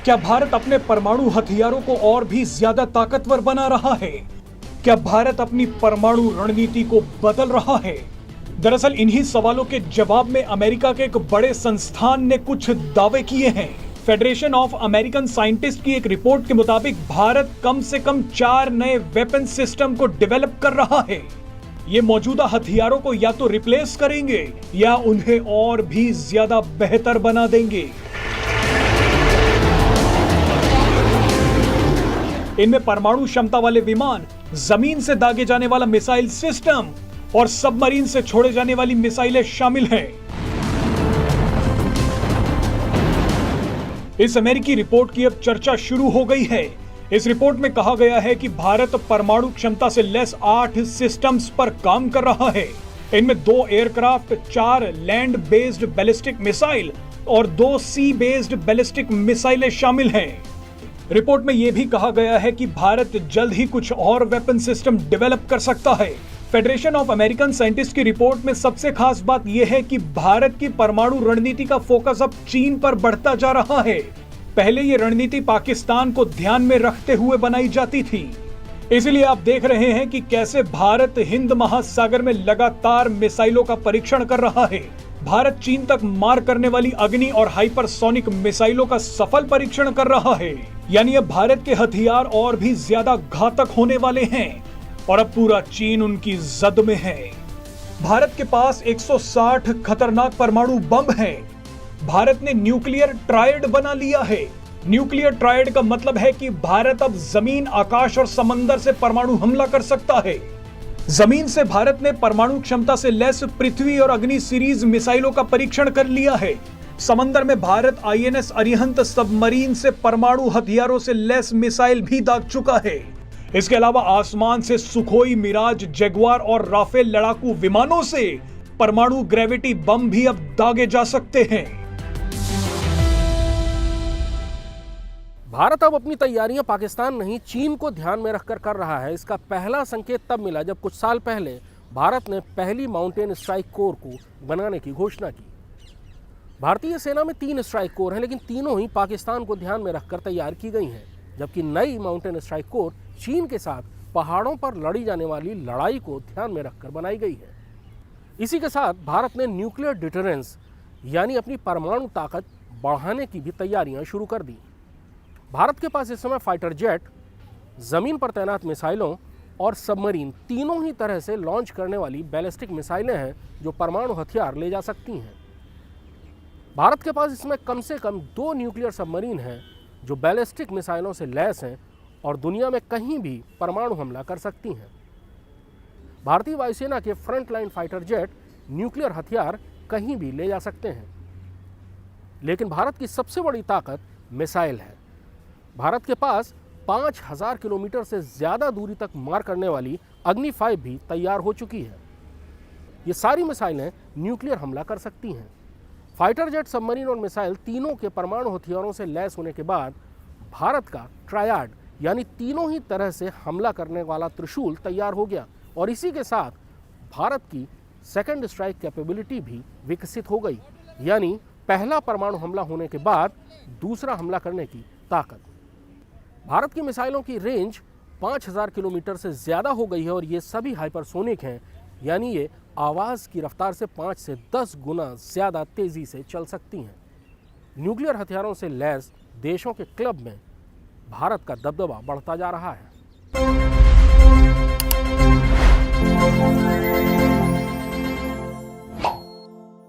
क्या भारत अपने परमाणु हथियारों को और भी ज्यादा ताकतवर बना रहा है? क्या भारत अपनी परमाणु रणनीति को बदल रहा है? दरअसल इन्हीं सवालों के जवाब में अमेरिका के एक बड़े संस्थान ने कुछ दावे किए हैं। फेडरेशन ऑफ अमेरिकन साइंटिस्ट की एक रिपोर्ट के मुताबिक भारत कम से कम 4 नए वेपन सिस्टम को डेवलप कर रहा है। ये मौजूदा हथियारों को या तो रिप्लेस करेंगे या उन्हें और भी ज्यादा बेहतर बना देंगे। इनमें परमाणु क्षमता वाले विमान, जमीन से दागे जाने वाला मिसाइल सिस्टम और सबमरीन से छोड़े जाने वाली मिसाइलें शामिल हैं। इस अमेरिकी रिपोर्ट की अब चर्चा शुरू हो गई है। इस रिपोर्ट में कहा गया है कि भारत परमाणु क्षमता से लैस 8 सिस्टम्स पर काम कर रहा है। इनमें 2 aircraft, 4 land based ballistic missile और 2 सी बेस्ड बैलिस्टिक मिसाइलें शामिल हैं। रिपोर्ट में यह भी कहा गया है कि भारत जल्द ही कुछ और वेपन सिस्टम डेवलप कर सकता है। फेडरेशन ऑफ अमेरिकन साइंटिस्ट की रिपोर्ट में सबसे खास बात यह है कि भारत की परमाणु रणनीति का फोकस अब चीन पर बढ़ता जा रहा है। पहले ये रणनीति पाकिस्तान को ध्यान में रखते हुए बनाई जाती थी। इसलिए आप देख रहे हैं कि कैसे भारत हिंद महासागर में लगातार मिसाइलों का परीक्षण कर रहा है। भारत चीन तक मार करने वाली अग्नि और हाइपरसोनिक मिसाइलों का सफल परीक्षण कर रहा है। यानी अब भारत के हथियार और भी ज्यादा घातक होने वाले हैं और अब पूरा चीन उनकी जद में है। भारत के पास 160 खतरनाक परमाणु बम हैं। भारत ने न्यूक्लियर ट्रायड बना लिया है। न्यूक्लियर ट्रायड का मतलब है कि भारत अब जमीन, आकाश और समंदर से परमाणु हमला कर सकता है। जमीन से भारत ने परमाणु क्षमता से लैस पृथ्वी और अग्नि सीरीज मिसाइलों का परीक्षण कर लिया है। समंदर में भारत INS अरिहंत सबमरीन से परमाणु हथियारों से लैस मिसाइल भी दाग चुका है। इसके अलावा आसमान से सुखोई, मिराज, जगुआर और राफेल लड़ाकू विमानों से परमाणु ग्रेविटी बम भी अब दागे जा सकते हैं। भारत अब अपनी तैयारियां पाकिस्तान नहीं, चीन को ध्यान में रखकर कर रहा है। इसका पहला संकेत तब मिला जब कुछ साल पहले भारत ने पहली माउंटेन स्ट्राइक कोर को बनाने की घोषणा की। भारतीय सेना में 3 स्ट्राइक कोर हैं, लेकिन तीनों ही पाकिस्तान को ध्यान में रखकर तैयार की गई हैं, जबकि नई माउंटेन स्ट्राइक कोर चीन के साथ पहाड़ों पर लड़ी जाने वाली लड़ाई को ध्यान में रखकर बनाई गई है। इसी के साथ भारत ने न्यूक्लियर डिटरेंस यानी अपनी परमाणु ताकत बढ़ाने की भी तैयारियां शुरू कर दी। भारत के पास इस समय फाइटर जेट, जमीन पर तैनात मिसाइलों और सबमरीन तीनों ही तरह से लॉन्च करने वाली बैलिस्टिक मिसाइलें हैं जो परमाणु हथियार ले जा सकती हैं। भारत के पास इसमें कम से कम 2 न्यूक्लियर सबमरीन हैं जो बैलिस्टिक मिसाइलों से लैस हैं और दुनिया में कहीं भी परमाणु हमला कर सकती हैं। भारतीय वायुसेना के front line fighter jet nuclear हथियार कहीं भी ले जा सकते हैं। लेकिन भारत की सबसे बड़ी ताकत मिसाइल है। भारत के पास 5000 किलोमीटर से ज़्यादा दूरी तक मार करने वाली अग्नि 5 भी तैयार हो चुकी है। ये सारी मिसाइलें न्यूक्लियर हमला कर सकती हैं। फाइटर जेट, सबमरीन और मिसाइल तीनों के परमाणु हथियारों से लैस होने के बाद भारत का ट्रायड यानी तीनों ही तरह से हमला करने वाला त्रिशूल तैयार हो गया और इसी के साथ भारत की सेकंड स्ट्राइक कैपेबिलिटी भी विकसित हो गई, यानी पहला परमाणु हमला होने के बाद दूसरा हमला करने की ताकत। भारत की मिसाइलों की रेंज 5000 किलोमीटर से ज़्यादा हो गई है और ये सभी हाइपरसोनिक हैं, यानी ये आवाज़ की रफ्तार से 5 से 10 गुना ज़्यादा तेज़ी से चल सकती हैं। न्यूक्लियर हथियारों से लैस देशों के क्लब में भारत का दबदबा बढ़ता जा रहा है।